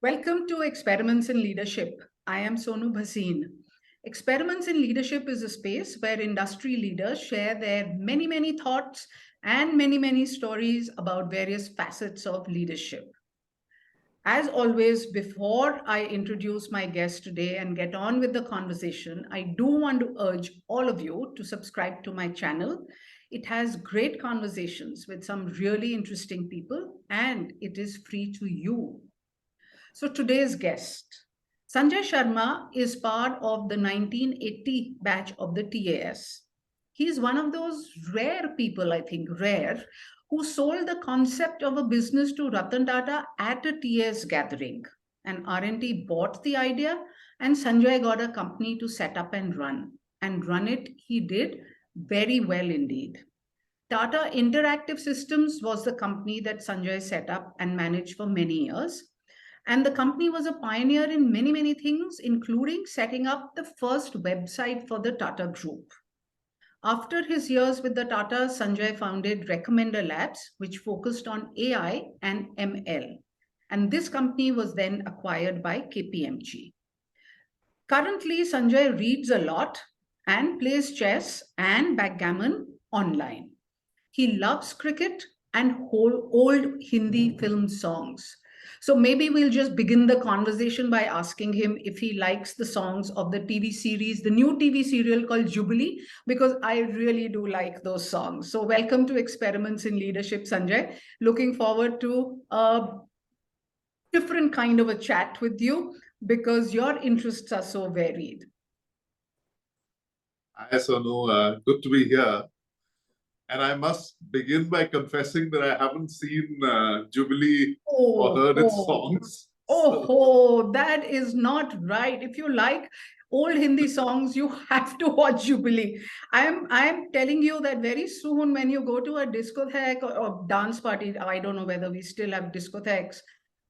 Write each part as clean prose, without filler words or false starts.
Welcome to Experiments in Leadership. I am Sonu Bhasin. Experiments in Leadership is a space where industry leaders share their many thoughts and many stories about various facets of leadership. As always, before I introduce my guest today and get on with the conversation, I do want to urge all of you to subscribe to my channel. It has great conversations with some really interesting people, and it is free to you. So today's guest, Sanjaya Sharma, is part of the 1980 batch of the TAS. He is one of those rare people, I think, rare, who sold the concept of a business to Ratan Tata at a TAS gathering. And R&T bought the idea, and Sanjay got a company to set up and run. And run it, he did very well indeed. Tata Interactive Systems was the company that Sanjay set up and managed for many years. And the company was a pioneer in many things, including setting up the first website for the Tata Group. After his years with the Tata, Sanjay founded Recommender Labs, which focused on AI and ML. And this company was then acquired by KPMG. Currently, Sanjay reads a lot and plays chess and backgammon online. He loves cricket and old Hindi film songs. So maybe we'll just begin the conversation by asking him if he likes the songs of the TV series, the new TV serial called Jubilee, because I really do like those songs. So welcome to Experiments in Leadership, Sanjay. Looking forward to a different kind of a chat with you because your interests are so varied. Hi, Sonu. Good to be here. And I must begin by confessing that I haven't seen Jubilee or heard its songs. That is not right. If you like old Hindi songs, you have to watch Jubilee. I am telling you that very soon when you go to a discotheque or dance party, I don't know whether we still have discotheques,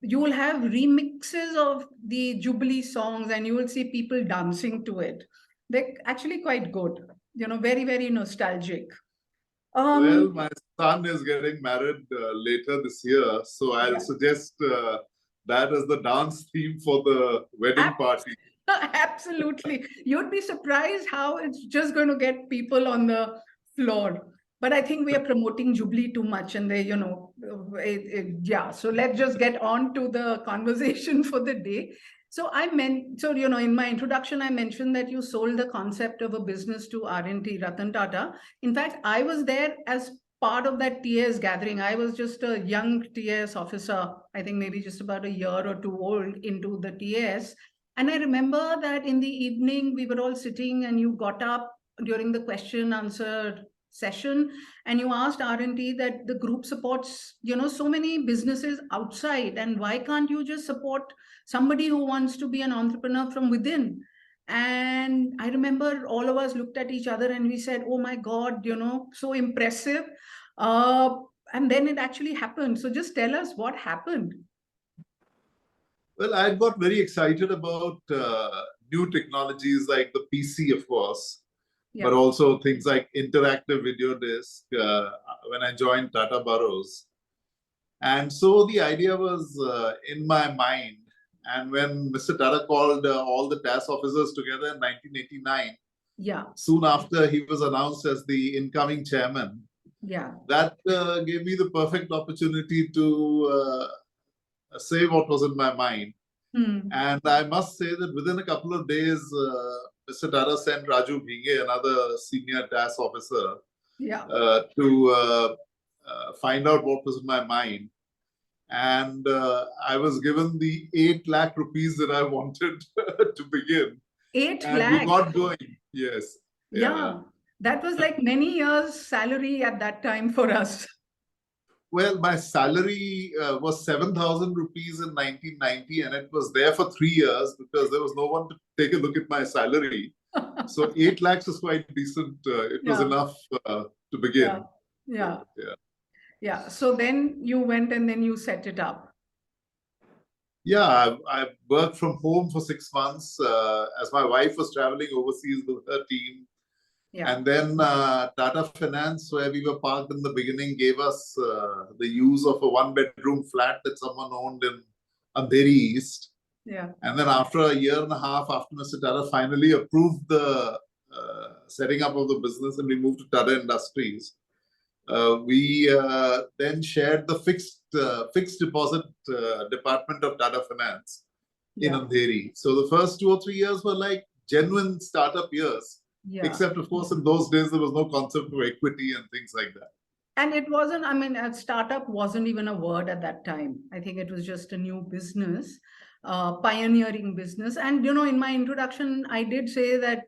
you will have remixes of the Jubilee songs and you will see people dancing to it. They're actually quite good, very nostalgic. Well, my son is getting married later this year, so I'll suggest that as the dance theme for the wedding party. Absolutely. You'd be surprised how it's just going to get people on the floor. But I think we are promoting Jubilee too much and they, So let's just get on to the conversation for the day. So in my introduction, I mentioned that you sold the concept of a business to R&T, Ratan Tata. In fact, I was there as part of that TAS gathering. I was just a young TAS officer, I think maybe just about a year or two old into the TAS. And I remember that in the evening, we were all sitting and you got up during the question answer session and you asked R&T that the group supports, so many businesses outside, and why can't you just support somebody who wants to be an entrepreneur from within? And I remember all of us looked at each other and we said, oh my God, so impressive. And then it actually happened. So just tell us what happened. Well, I got very excited about new technologies like the PC, of course, but also things like interactive video disc when I joined Tata Burrows. And so the idea was in my mind. And when Mr. Tata called all the TAS officers together in 1989, soon after he was announced as the incoming chairman, that gave me the perfect opportunity to say what was in my mind. And I must say that within a couple of days, Mr. Tata sent Raju Bhinge, another senior TAS officer, to find out what was in my mind. And I was given the 8 lakh rupees that I wanted to begin. 8 and lakh? We got going, yes. Yeah, that was like many years' salary at that time for us. Well, my salary was 7,000 rupees in 1990, and it was there for 3 years because there was no one to take a look at my salary. So 8 lakhs is quite decent. It was enough to begin. Yeah. So then you went and then you set it up. Yeah, I worked from home for 6 months as my wife was traveling overseas with her team. And then Tata Finance, where we were parked in the beginning, gave us the use of a 1-bedroom flat that someone owned in Andheri East. Yeah. And then after a year and a half, after Mr. Tata finally approved the setting up of the business and we moved to Tata Industries, we then shared the fixed deposit department of Tata Finance in Andheri. So the first 2 or 3 years were like genuine startup years. Yeah. Except, of course, in those days, there was no concept of equity and things like that. And it wasn't, I mean, a startup wasn't even a word at that time. I think it was just a new business, pioneering business. And, you know, in my introduction, I did say that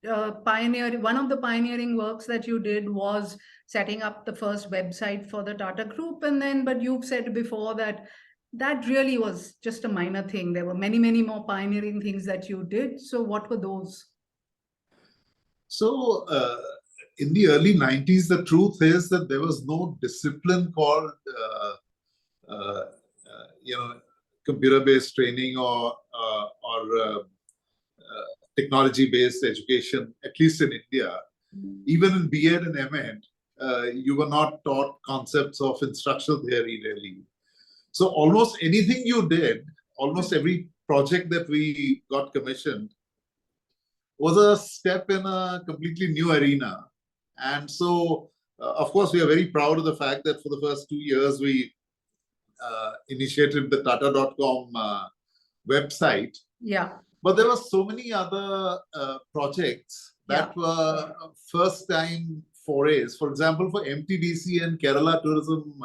one of the pioneering works that you did was setting up the first website for the Tata Group. And then, but you've said before that that really was just a minor thing. There were many, many more pioneering things that you did. So what were those? So, in the early 90s, the truth is that there was no discipline called, computer-based training or technology-based education, at least in India. Even in B.Ed and M.Ed, you were not taught concepts of instructional theory, really. So almost anything you did, almost every project that we got commissioned, was a step in a completely new arena. And so, of course, we are very proud of the fact that for the first 2 years, we initiated the Tata.com website. Yeah. But there were so many other projects that were first-time forays. For example, for MTDC and Kerala Tourism,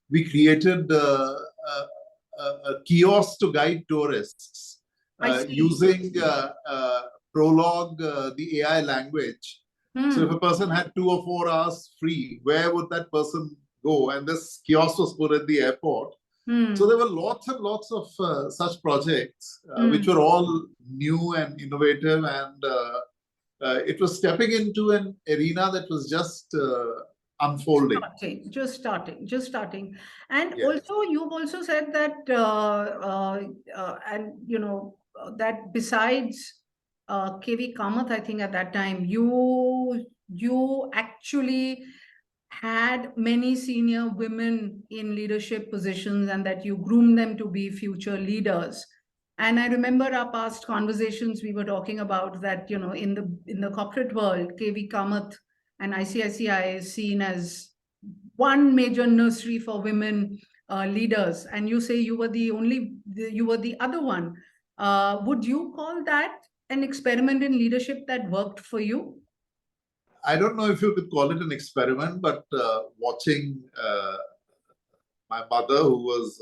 we created a kiosk to guide tourists using Prologue, the AI language. So if a person had 2 or 4 hours free, where would that person go? And this kiosk was put at the airport. So there were lots and lots of such projects, which were all new and innovative, and it was stepping into an arena that was just unfolding. Just starting. And also, you've also said that, and you know, that besides KV Kamath, I think at that time, you actually had many senior women in leadership positions and that you groomed them to be future leaders. And I remember our past conversations, we were talking about that, you know, in the corporate world, KV Kamath and ICICI is seen as one major nursery for women leaders. And you say you were you were the other one. Would you call that an experiment in leadership that worked for you? I don't know if you could call it an experiment, but watching my mother, who was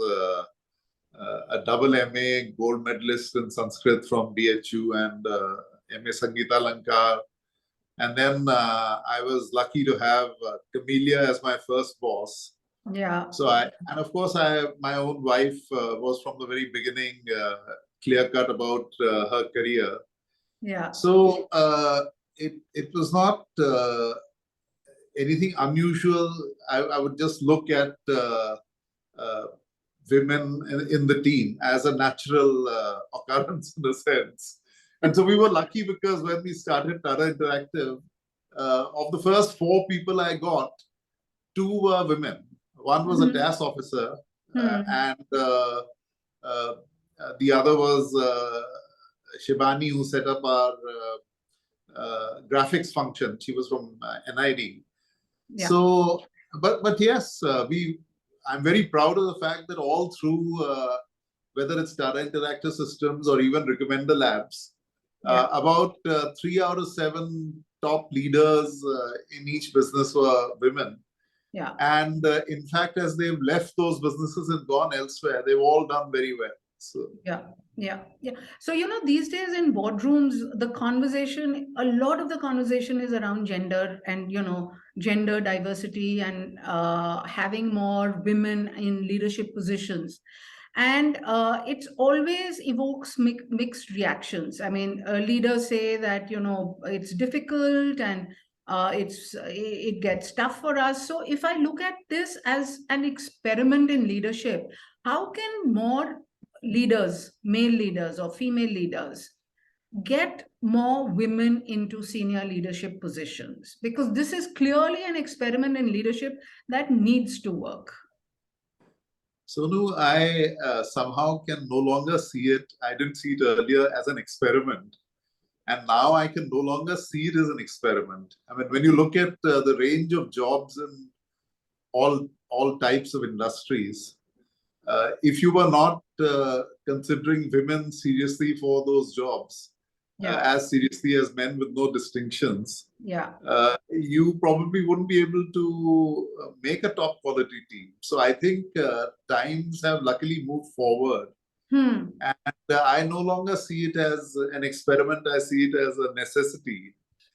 a double MA gold medalist in Sanskrit from BHU and MA Sangeeta Lanka. And then I was lucky to have Camellia as my first boss. Yeah. So and of course, my own wife was from the very beginning clear-cut about her career. Yeah. So it was not anything unusual. I would just look at women in the team as a natural occurrence in a sense. And so we were lucky because when we started Tata Interactive, of the first 4 people I got, 2 were women. One was a TAS officer, and the other was Shibani, who set up our graphics function. She was from NID. Yeah. So, but yes, I'm very proud of the fact that all through, whether it's Tata Interactive Systems or even Recommender Labs, about 3 out of 7 top leaders in each business were women. Yeah. And in fact, as they've left those businesses and gone elsewhere, they've all done very well. So yeah. So, you know, these days in boardrooms, a lot of the conversation is around gender and, you know, gender diversity and having more women in leadership positions. And it always evokes mixed reactions. I mean, leaders say that, you know, it's difficult and it gets tough for us. So if I look at this as an experiment in leadership, how can more leaders, male leaders or female leaders, get more women into senior leadership positions? Because this is clearly an experiment in leadership that needs to work. Sonu, I somehow can no longer see it. I didn't see it earlier as an experiment. And now I can no longer see it as an experiment. I mean, when you look at the range of jobs in all types of industries, if you were not considering women seriously for those jobs, as seriously as men with no distinctions, you probably wouldn't be able to make a top quality team. So I think times have luckily moved forward. And I no longer see it as an experiment. I see it as a necessity.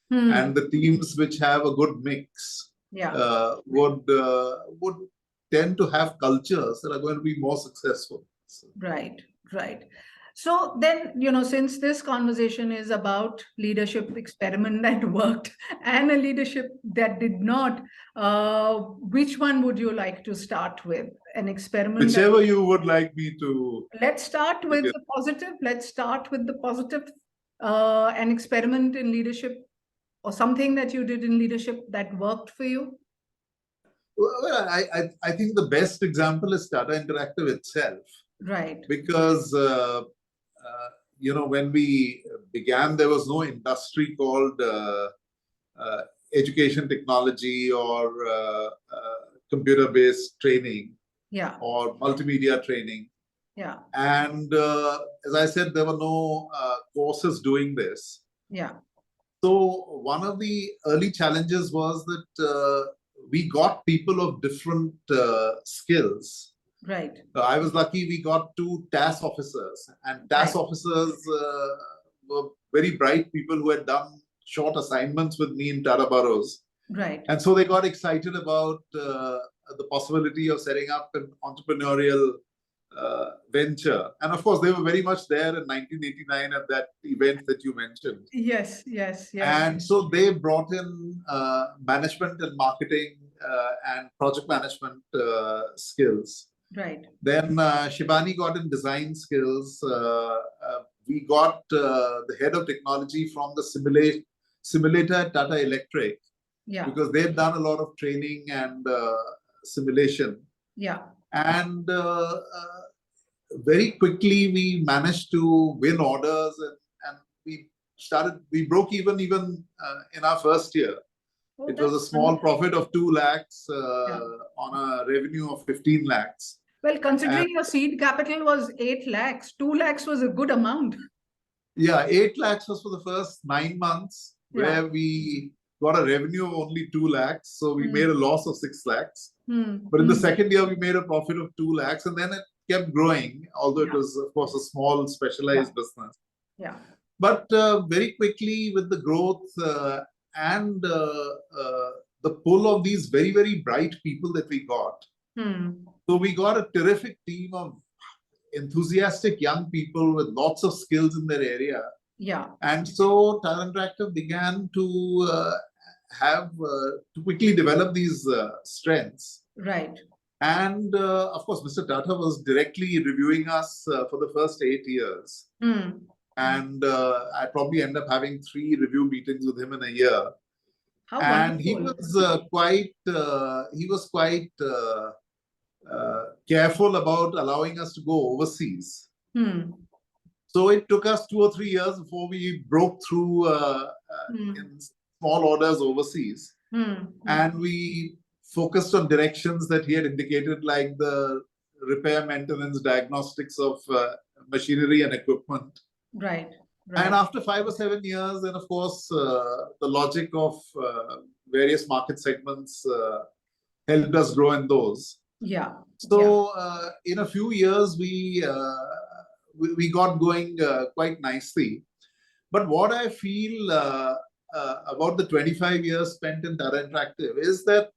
And the teams which have a good mix would tend to have cultures that are going to be more successful. So. Right, right. So then, since this conversation is about leadership experiment that worked and a leadership that did not, which one would you like to start with? An experiment? Whichever you would like me to. Let's start with the positive. Let's start with the positive. An experiment in leadership or something that you did in leadership that worked for you. Well, I think the best example is Tata Interactive itself. Right. Because, when we began, there was no industry called education technology or computer-based training or multimedia training. Yeah. And as I said, there were no courses doing this. Yeah. So one of the early challenges was that we got people of different skills. Right. I was lucky we got 2 TAS officers, and TAS officers were very bright people who had done short assignments with me in Tata Boroughs. Right. And so they got excited about the possibility of setting up an entrepreneurial venture. And of course, they were very much there in 1989 at that event that you mentioned. Yes, yes, yes. And so they brought in management and marketing and project management skills. Right. Then Shibani got in design skills. We got the head of technology from the simulator at Tata Electric. Yeah. Because they've done a lot of training and simulation. Yeah. And very quickly we managed to win orders, and we broke even in our first year. Oh, it was a small profit of 2 lakhs on a revenue of 15 lakhs. Well, considering your seed capital was 8 lakhs, 2 lakhs was a good amount. Yeah, 8 lakhs was for the first 9 months, where we got a revenue of only 2 lakhs. So we made a loss of 6 lakhs. But in the second year, we made a profit of 2 lakhs, and then it kept growing, although it was, of course, a small specialized business. Yeah. But very quickly, with the growth and the pull of these very, very bright people that we got. So we got a terrific team of enthusiastic young people with lots of skills in their area. Yeah. And so Tata Interactive began to to quickly develop these strengths. Right. And of course, Mr. Tata was directly reviewing us for the first 8 years. And I probably end up having 3 review meetings with him in a year. How and he was quite careful about allowing us to go overseas. So it took us 2 or 3 years before we broke through in small orders overseas. And we focused on directions that he had indicated, like the repair, maintenance, diagnostics of machinery and equipment. Right. Right. And after 5 or 7 years, then of course, the logic of various market segments helped us grow in those. Yeah. So in a few years, we got going quite nicely. But what I feel about the 25 years spent in Tata Interactive is that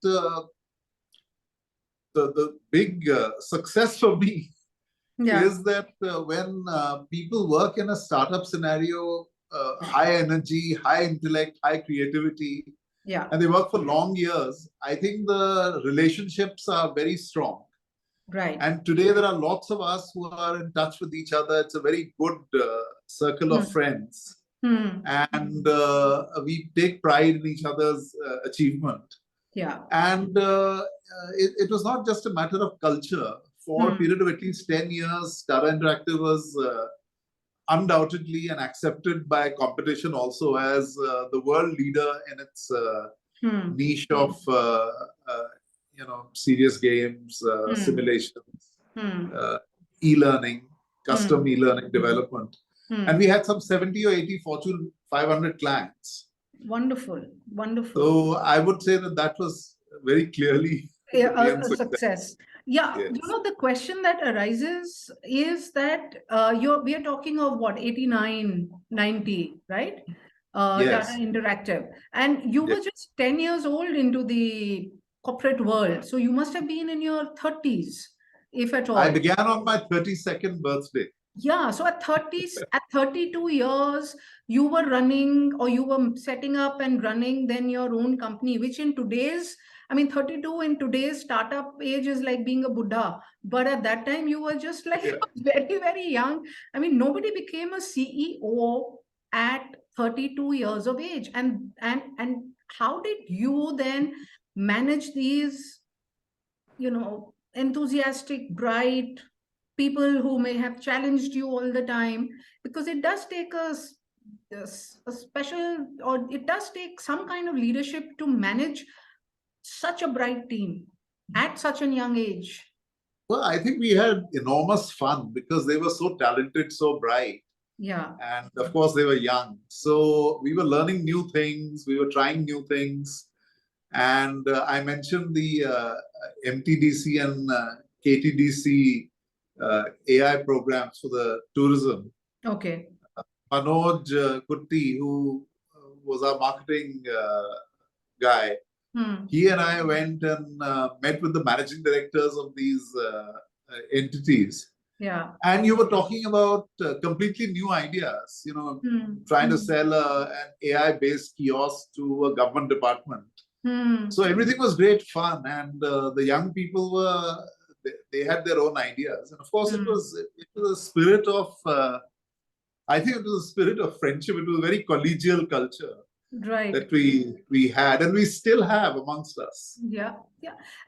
the big success for me is that when people work in a startup scenario, high energy, high intellect, high creativity, and they work for long years, I think the relationships are very strong. Right. And today there are lots of us who are in touch with each other. It's a very good circle of friends. And we take pride in each other's achievement. Yeah. And it was not just a matter of culture. for a period of at least 10 years, Tata Interactive was undoubtedly and accepted by competition also as the world leader in its niche of serious games, simulations, e-learning, custom e-learning development. And we had some 70 or 80 Fortune 500 clients. Wonderful, wonderful. So I would say that was very clearly a success. Yeah, yes. The question that arises is that we are talking of what, 89, 90, right? Yes. Tata Interactive. And you were just 10 years old into the corporate world. So you must have been in your 30s, if at all. I began on my 32nd birthday. Yeah, so at 32 years, you were running, or you were setting up and running then your own company, which in today's, 32 in today's startup age is like being a Buddha. But at that time, you were just like very, very young. Nobody became a CEO at 32 years of age. And how did you then manage these, enthusiastic, bright people who may have challenged you all the time? Because it does take a special, or it does take some kind of leadership to manage such a bright team at such a young age. Well, I think we had enormous fun because they were so talented, so bright. Yeah. And of course, they were young. So we were learning new things. We were trying new things. And I mentioned the MTDC and KTDC AI programs for the tourism. Okay. Manoj Kutti, who was our marketing guy, he and I went and met with the managing directors of these entities. Yeah. And you were talking about completely new ideas, trying to sell an AI-based kiosk to a government department. So everything was great fun, and the young people they had their own ideas, and of course it was a spirit of I think it was a spirit of friendship. It was a very collegial culture, right, that we had, and we still have amongst us. Yeah,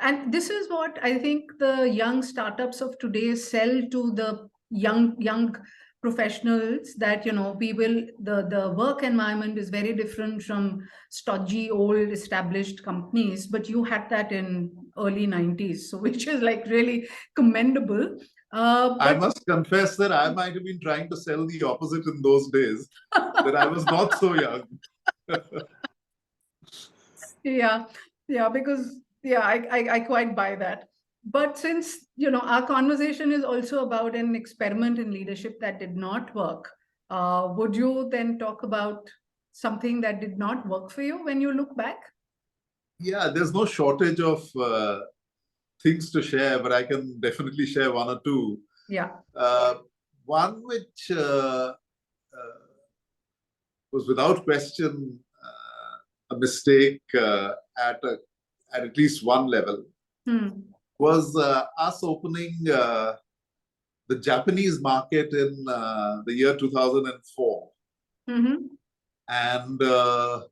and this is what I think the young startups of today sell to the young professionals, that we will, the work environment is very different from stodgy old established companies, but you had that in early 90s, so which is like really commendable. I must confess that I might have been trying to sell the opposite in those days, that I was not so young. Because I quite buy that. But since our conversation is also about an experiment in leadership that did not work, would you then talk about something that did not work for you when you look back? Yeah, there's no shortage of things to share, but I can definitely share one or two. Yeah. One which was without question a mistake at least one level, was us opening the Japanese market in the year 2004. And the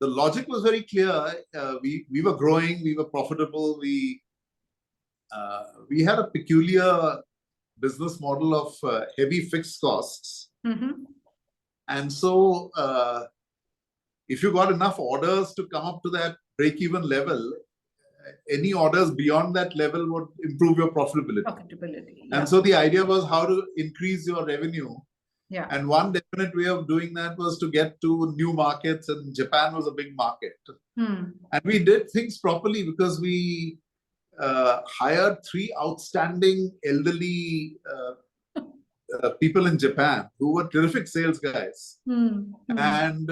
logic was very clear. We were growing, we were profitable, we had a peculiar business model of heavy fixed costs. And so if you got enough orders to come up to that break-even level, any orders beyond that level would improve your profitability. Yeah. And so the idea was how to increase your revenue. Yeah. And one definite way of doing that was to get to new markets, and Japan was a big market. And we did things properly because we hired 3 outstanding elderly people in Japan who were terrific sales guys. And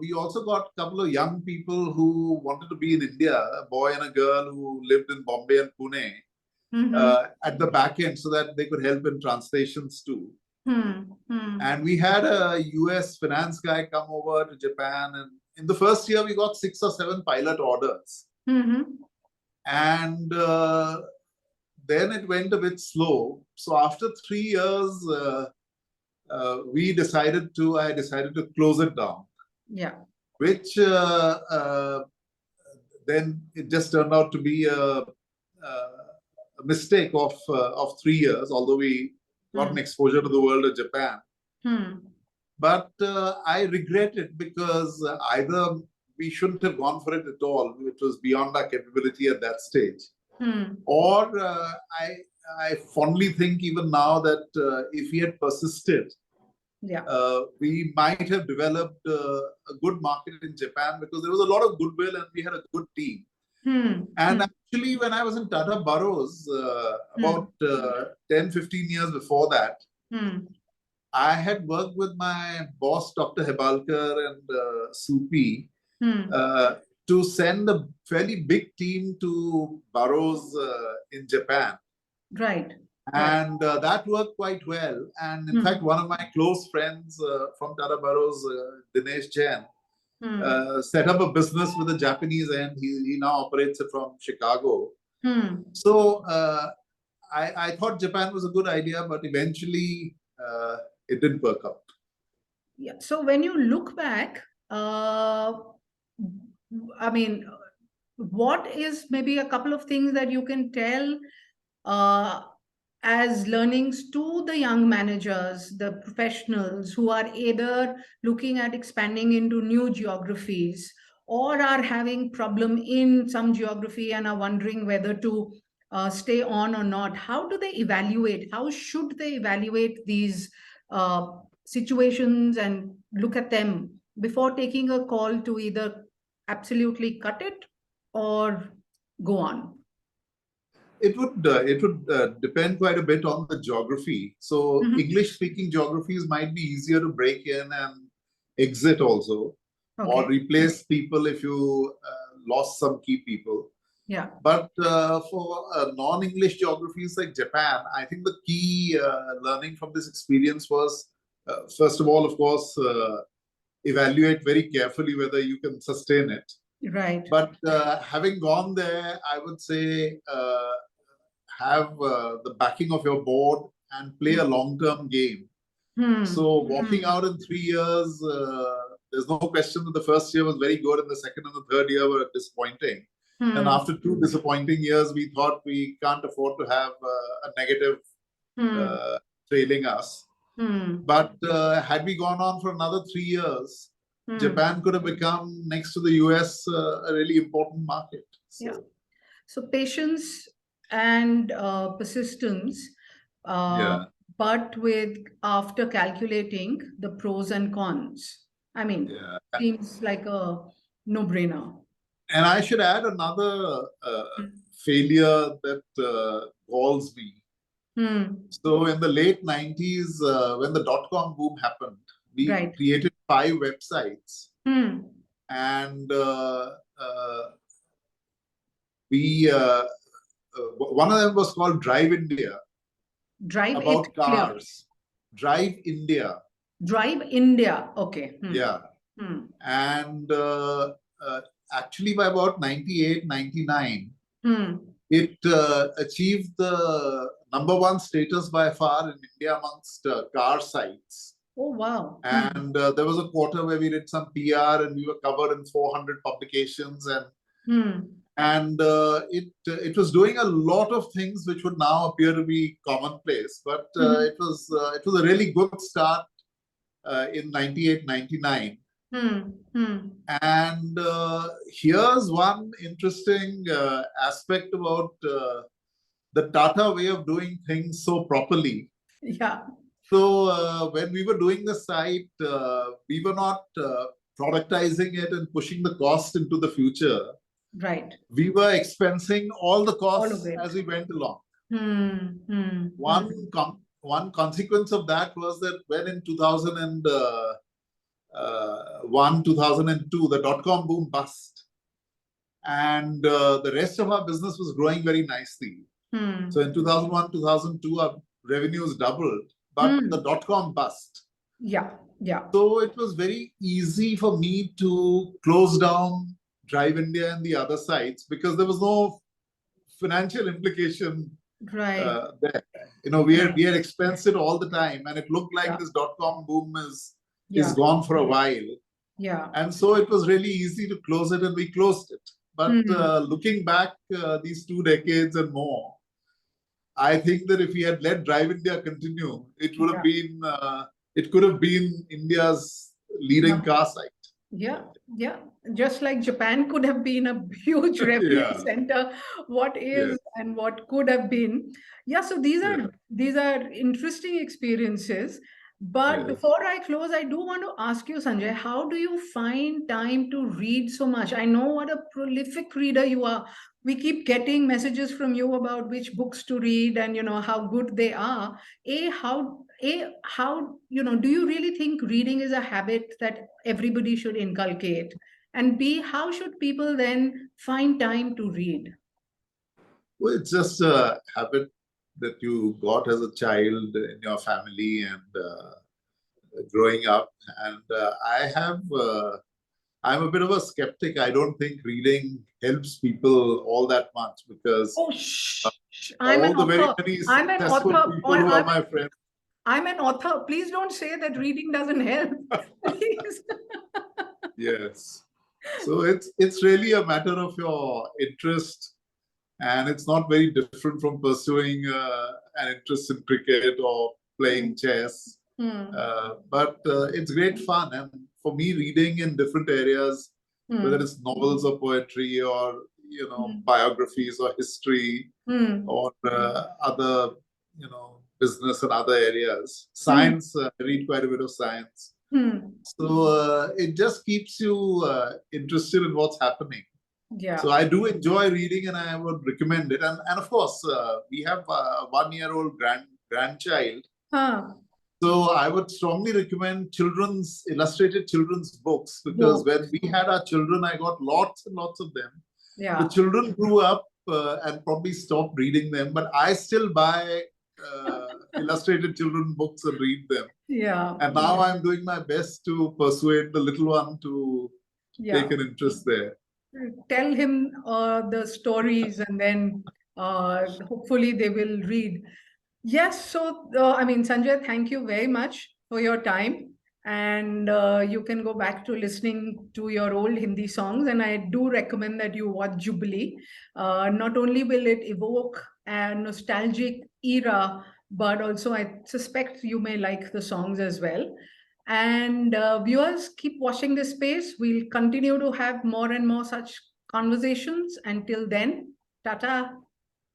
we also got a couple of young people who wanted to be in India, a boy and a girl who lived in Bombay and Pune, at the back end, so that they could help in translations too. And we had a US finance guy come over to Japan, and in the first year we got 6 or 7 pilot orders. And then it went a bit slow. So after 3 years, I decided to close it down. Yeah. Which then it just turned out to be a mistake of 3 years, although we got an exposure to the world of Japan. But I regret it because either we shouldn't have gone for it at all, which was beyond our capability at that stage, or I fondly think even now that if we had persisted, we might have developed a good market in Japan because there was a lot of goodwill and we had a good team. And actually, when I was in Tata Burroughs, about 10, 15 years before that, I had worked with my boss, Dr. Hebalkar and Supi, to send a fairly big team to Burroughs in Japan. Right. And that worked quite well. And in fact, one of my close friends from Tata Burroughs, Dinesh Jain, set up a business with a Japanese end. He now operates it from Chicago. So I thought Japan was a good idea, but eventually it didn't work out. Yeah. So when you look back, I mean, what is maybe a couple of things that you can tell as learnings to the young managers, the professionals who are either looking at expanding into new geographies or are having problem in some geography and are wondering whether to stay on or not? How do they evaluate? How should they evaluate these situations and look at them before taking a call to either absolutely cut it or go on? It would depend quite a bit on the geography. So English-speaking geographies might be easier to break in and exit also, or replace people if you lost some key people. Yeah. But for non-English geographies like Japan, I think the key learning from this experience was, first of all, of course, evaluate very carefully whether you can sustain it. Right. But having gone there, I would say have the backing of your board and play a long-term game. So walking out in 3 years, there's no question that the first year was very good and the second and the third year were disappointing. And after 2 disappointing years, we thought we can't afford to have a negative trailing us. But had we gone on for another 3 years, Japan could have become, next to the US, a really important market. So, so patience and persistence, but with after calculating the pros and cons. I mean, seems like a no-brainer. And I should add another failure that galls me. So in the late 90s, when the dot-com boom happened, we created 5 websites. And we one of them was called Drive India. Drive about it cars. Drive India. Drive India. Okay. Yeah. And actually by about 98, 99, it achieved the #1 status by far in India amongst car sites. Oh, wow. And there was a quarter where we did some PR and we were covered in 400 publications, and it was doing a lot of things which would now appear to be commonplace, but it was a really good start in 98, 99. And here's one interesting aspect about the Tata way of doing things so properly. Yeah. So when we were doing the site, we were not productizing it and pushing the cost into the future. Right. We were expensing all the costs as we went along. One consequence of that was that when in 2001, 2002, the dot-com boom bust, and the rest of our business was growing very nicely. So in 2001, 2002, our revenues doubled, but the dot-com bust. Yeah. So it was very easy for me to close down Drive India and the other sites because there was no financial implication there. You know, we had expensed it all the time, and it looked like this dot-com boom is gone for a while. Yeah. And so it was really easy to close it, and we closed it. But looking back these 2 decades and more, I think that if he had let Drive India continue, it would have been, it could have been India's leading car site. Yeah, yeah. Just like Japan could have been a huge revenue center, what is and what could have been. Yeah, so these are interesting experiences. But before I close, I do want to ask you, Sanjay, how do you find time to read so much? I know what a prolific reader you are. We keep getting messages from you about which books to read and how good they are. How do you really think reading is a habit that everybody should inculcate? And B, how should people then find time to read? Well, it's just a habit that you got as a child in your family and growing up. And I'm a bit of a skeptic. I don't think reading helps people all that much because I'm an all the very author. many I'm an successful author. people who are my friends. I'm an author. Please don't say that reading doesn't help. Please. Yes. So it's really a matter of your interest, and it's not very different from pursuing an interest in cricket or playing chess. But it's great fun, and for me, reading in different areas, whether it's novels or poetry or biographies or history or other business and other areas, science. I read quite a bit of science. So it just keeps you interested in what's happening. Yeah. So I do enjoy reading, and I would recommend it. And of course, we have a 1-year-old grandchild. So I would strongly recommend illustrated children's books, because when we had our children, I got lots and lots of them. Yeah. The children grew up and probably stopped reading them, but I still buy illustrated children books and read them. Yeah. And now I'm doing my best to persuade the little one to take an interest there. Tell him the stories, and then hopefully they will read. Yes. So, I mean, Sanjay, thank you very much for your time. And you can go back to listening to your old Hindi songs. And I do recommend that you watch Jubilee. Not only will it evoke a nostalgic era, but also I suspect you may like the songs as well. And viewers, keep watching this space. We'll continue to have more and more such conversations. Until then, Tata.